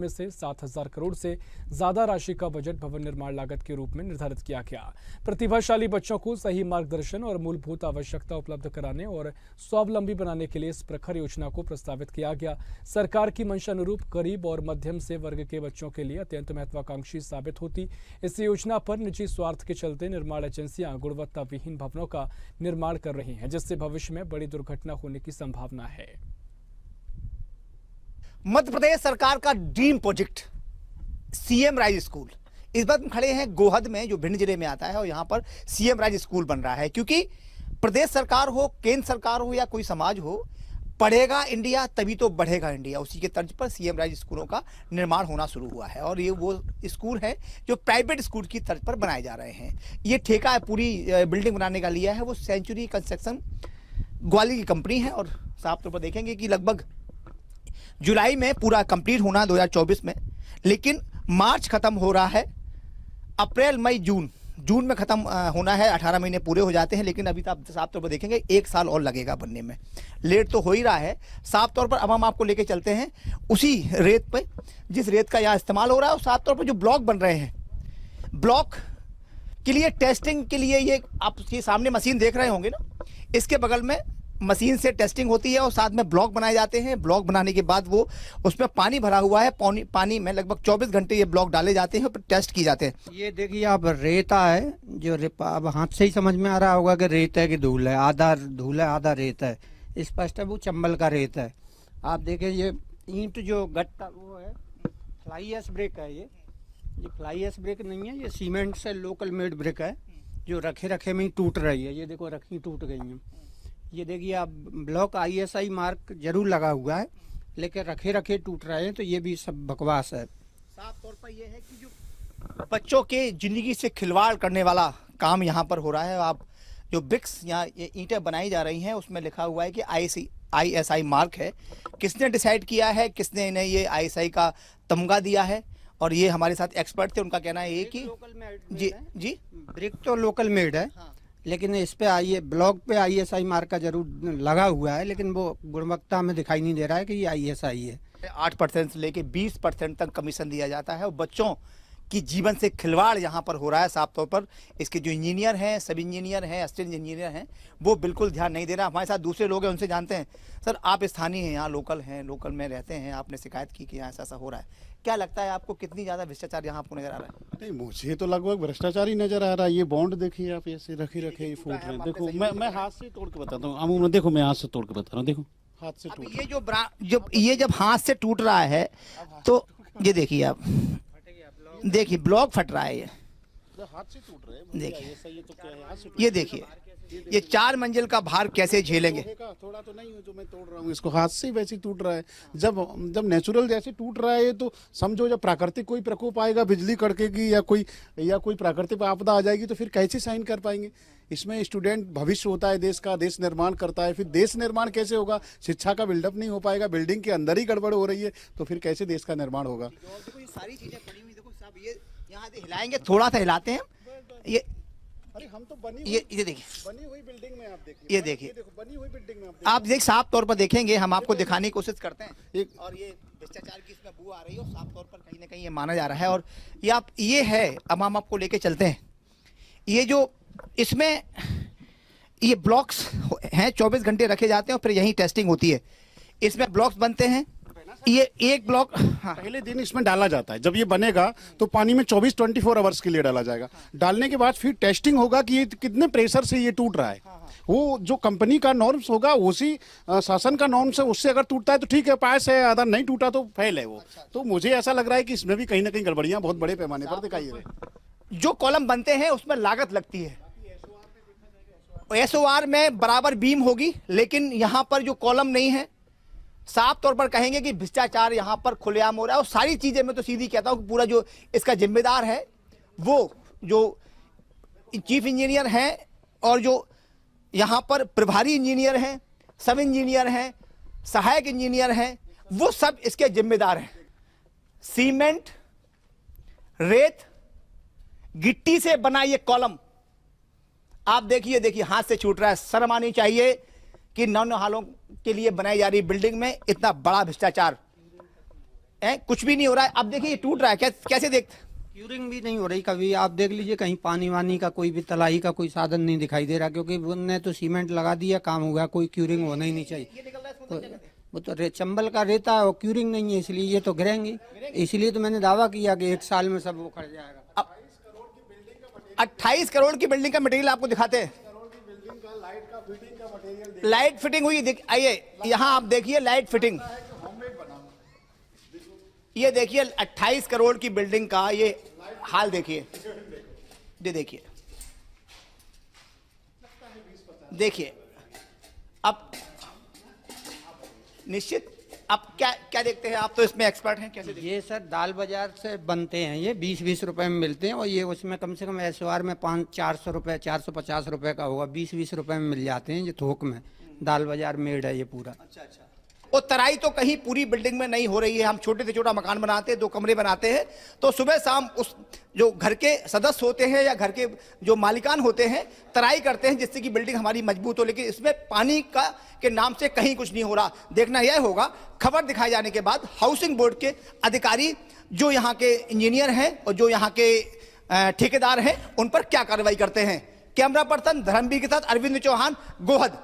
में से 7,000 करोड़ से ज्यादा राशि का बजट भवन निर्माण लागत के रूप में निर्धारित किया गया। प्रतिभाशाली बच्चों को सही मार्गदर्शन और मूलभूत आवश्यकता उपलब्ध कराने और स्वावलंबी बनाने के लिए इस प्रखर योजना को प्रस्तावित किया गया। सरकार की मंशा अनुरूप गरीब और मध्यम से वर्ग के बच्चों के लिए अत्यंत महत्वाकांक्षी साबित होती इस योजना पर निजी स्वार्थ के चलते निर्माण एजेंसियां गुणवत्ता विहीन भवनों का निर्माण कर रही हैं, जिससे भविष्य में बड़ी दुर्घटना होने की संभावना है। मध्य प्रदेश सरकार का dream project CM rise school, इस बार हम खड़े हैं गोहद में जो भिंड जिले में आता है और यहाँ पर सीएम राइज स्कूल बन रहा है। क्योंकि प्रदेश सरकार हो, केंद्र सरकार हो या कोई समाज हो, पढ़ेगा इंडिया तभी तो बढ़ेगा इंडिया, उसी के तर्ज पर सीएम राइज स्कूलों का निर्माण होना शुरू हुआ है। और ये वो स्कूल है जो प्राइवेट स्कूल की तर्ज पर बनाए जा रहे हैं। ये ठेका पूरी बिल्डिंग बनाने का लिया है वो सेंचुरी कंस्ट्रक्शन ग्वालियर की कंपनी है। और साफ तौर पर देखेंगे कि लगभग जुलाई में पूरा कंप्लीट होना 2024 में, लेकिन मार्च खत्म हो रहा है, अप्रैल मई जून में खत्म होना है। 18 महीने पूरे हो जाते हैं, लेकिन अभी तो आप साफ तौर पर देखेंगे 1 साल और लगेगा बनने में। लेट तो हो ही रहा है। साफ तौर पर अब हम आपको लेके चलते हैं उसी रेत पे जिस रेत का यहाँ इस्तेमाल हो रहा है। और साफ तौर पर जो ब्लॉक बन रहे हैं, ब्लॉक के लिए टेस्टिंग के लिए ये आप ये सामने मशीन देख रहे होंगे ना, इसके बगल में मशीन से टेस्टिंग होती है और साथ में ब्लॉक बनाए जाते हैं। ब्लॉक बनाने के बाद वो उसमें पानी भरा हुआ है, पानी में लगभग 24 घंटे ये ब्लॉक डाले जाते हैं और टेस्ट की जाते हैं। ये देखिए आप रेता है जो अब हाथ से ही समझ में आ रहा होगा कि रेत है कि धूल है, आधा धूल है आधा रेत है। स्पष्ट है वो चंबल का रेत है। आप देखें ये ईंट जो गट्टा वो है, फ्लाई एश ब्रिक है। ये फ्लाई एश ब्रिक नहीं है, ये सीमेंट से लोकल मेड ब्रिक है जो रखे में ही टूट रही है। ये देखो रखी टूट गई है। ये देखिए आप ब्लॉक ISI मार्क जरूर लगा हुआ है, लेकिन रखे टूट रहे हैं, तो ये भी सब बकवास है। साफ तौर पर ये है कि जो बच्चों के जिंदगी से खिलवाड़ करने वाला काम यहाँ पर हो रहा है। आप जो ब्रिक्स यहाँ ये ईंटें बनाई जा रही हैं उसमें लिखा हुआ है कि ISI मार्क है। किसने डिसाइड किया है, किसने इन्हें ये ISI का तमगा दिया है? और ये हमारे साथ एक्सपर्ट थे, उनका कहना है कि जी ब्रिक तो लोकल मेड है। हाँ। लेकिन इस पे ब्लॉक पे ISI मार्क का जरूर लगा हुआ है, लेकिन वो गुणवत्ता में दिखाई नहीं दे रहा है कि ये ISI है। 8% से लेके 20% तक कमीशन दिया जाता है और बच्चों की जीवन से खिलवाड़ यहाँ पर हो रहा है। साफ तौर पर इसके जो इंजीनियर हैं, सब इंजीनियर हैं, असिस्टेंट इंजीनियर हैं, वो बिल्कुल ध्यान नहीं दे रहा। हमारे साथ दूसरे लोग हैं, उनसे जानते हैं। सर, आप स्थानीय हैं, यहाँ लोकल में रहते हैं, आपने शिकायत की कि यहाँ ऐसा हो रहा है। क्या लगता है आपको, कितनी ज़्यादा भ्रष्टाचार यहाँ आपको नजर आ रहा है? नहीं, मुझे तो लगभग भ्रष्टाचार ही नजर आ रहा है। ये बॉन्ड देखिए आप, ऐसे रखे फूट रहे हैं। देखो मैं हाथ से तोड़ के बताता हूँ। देखो मैं हाथ से तोड़ के बता रहा हूँ। देखो हाथ से टूट, ये जब हाथ से टूट रहा है तो ये देखिए आप, देखिए ब्लॉक फट रहा है। ये हाथ से टूट रहे हैं। देखिए ये देखिए, ये 4 मंजिल का भार कैसे झेलेंगे? थोड़ा तो नहीं है जो मैं तोड़ रहा हूँ, इसको हाथ से वैसे टूट रहा है। जब नेचुरल जैसे टूट रहा है तो समझो जब प्राकृतिक कोई प्रकोप आएगा, बिजली कड़केगी या कोई प्राकृतिक आपदा आ जाएगी, तो फिर कैसे साइन कर पाएंगे? इसमें स्टूडेंट भविष्य होता है देश का, देश निर्माण करता है। फिर देश निर्माण कैसे होगा? शिक्षा का बिल्डअप नहीं हो पाएगा, बिल्डिंग के अंदर ही गड़बड़ हो रही है, तो फिर कैसे देश का निर्माण होगा? देखो ये सारी चीजें पड़ी हुई, देखो साहब, ये यहाँ से हिलाएंगे, थोड़ा सा हिलाते हैं। ये अरे हम तो ये देखिए, बनी हुई बिल्डिंग में आप देखिए, ये देखिए, बनी हुई बिल्डिंग में आप देख साफ तौर पर देखेंगे, हम आपको दिखाने की कोशिश करते हैं। और ये भ्रष्टाचार की इसमें बू आ रही है और साफ तौर पर कहीं ना कहीं ये माना जा रहा है। और ये है, अब हम आपको लेके चलते हैं। ये जो इसमें ये ब्लॉक्स हैं, 24 घंटे रखे जाते हैं और फिर यहीं टेस्टिंग होती है। इसमें ब्लॉक्स बनते हैं। ये एक ब्लॉक पहले दिन इसमें डाला जाता है। जब ये बनेगा तो पानी में 24 आवर्स के लिए डाला जाएगा। डालने के बाद फिर टेस्टिंग होगा कि ये कितने प्रेशर से ये टूट रहा है। वो जो कंपनी का नॉर्म्स होगा, उसी शासन का नॉर्म्स है, उससे अगर टूटता है तो ठीक है, पास है, अगर नहीं टूटा तो फेल है वो। तो मुझे ऐसा लग रहा है कि इसमें भी कहीं ना कहीं गड़बड़ियां बहुत बड़े पैमाने पर दिखाई दे रही। जो कॉलम बनते हैं उसमें लागत लगती है। SOR में बराबर बीम होगी, लेकिन यहाँ पर जो कॉलम नहीं है, साफ तौर पर कहेंगे कि भ्रष्टाचार यहाँ पर खुलेआम हो रहा है। और सारी चीजें मैं तो सीधी कहता हूँ कि पूरा जो इसका जिम्मेदार है वो जो चीफ इंजीनियर हैं और जो यहाँ पर प्रभारी इंजीनियर हैं, सब इंजीनियर हैं, सहायक इंजीनियर हैं, वो सब इसके जिम्मेदार हैं। सीमेंट, रेत, गिट्टी से बना ये कॉलम आप देखिए हाथ से छूट रहा है। शर्म आनी चाहिए कि नौनिहालों के लिए बनाई जा रही बिल्डिंग में इतना बड़ा भ्रष्टाचार। कुछ भी नहीं हो रहा है। अब देखिए ये टूट रहा है, कैसे देखते? क्यूरिंग भी नहीं हो रही कभी। आप देख लीजिए कहीं पानी वानी का कोई भी तलाई का कोई साधन नहीं दिखाई दे रहा, क्योंकि उनने तो सीमेंट लगा दिया, काम हो गया, कोई क्यूरिंग होना ही नहीं चाहिए। तो वो तो चंबल का रेता है और क्यूरिंग नहीं है, इसलिए ये तो गिरेंगी। इसलिए तो मैंने दावा किया कि 1 साल में सब वो खड़ जाएगा। 28 करोड़ की बिल्डिंग का मटेरियल आपको दिखाते हैं। लाइट फिटिंग हुई, आइए यहाँ आप देखिए लाइट फिटिंग। ये देखिए 28 करोड़ की बिल्डिंग का ये हाल देखिए, देखिए देखिए। अब निश्चित अब क्या देखते हैं आप, तो इसमें एक्सपर्ट हैं, कैसे देखते हैं? ये सर दाल बाजार से बनते हैं, ये 20-20 रुपए में मिलते हैं, और ये उसमें कम से कम एसवार में 400 रुपए 450 रुपए का होगा, 20-20 रुपए में मिल जाते हैं ये थोक में। दाल बाजार मेड है ये पूरा। अच्छा। और तराई तो कहीं पूरी बिल्डिंग में नहीं हो रही है। हम छोटे से छोटा मकान बनाते हैं, 2 कमरे बनाते हैं, तो सुबह शाम उस जो घर के सदस्य होते हैं या घर के जो मालिकान होते हैं तराई करते हैं, जिससे कि बिल्डिंग हमारी मजबूत हो। लेकिन इसमें पानी का के नाम से कहीं कुछ नहीं हो रहा। देखना यह होगा, खबर दिखाए जाने के बाद हाउसिंग बोर्ड के अधिकारी, जो यहाँ के इंजीनियर हैं और जो यहाँ के ठेकेदार हैं, उन पर क्या कार्रवाई करते हैं। कैमरा पर्सन धर्मवीर के साथ अरविंद चौहान, गोहद।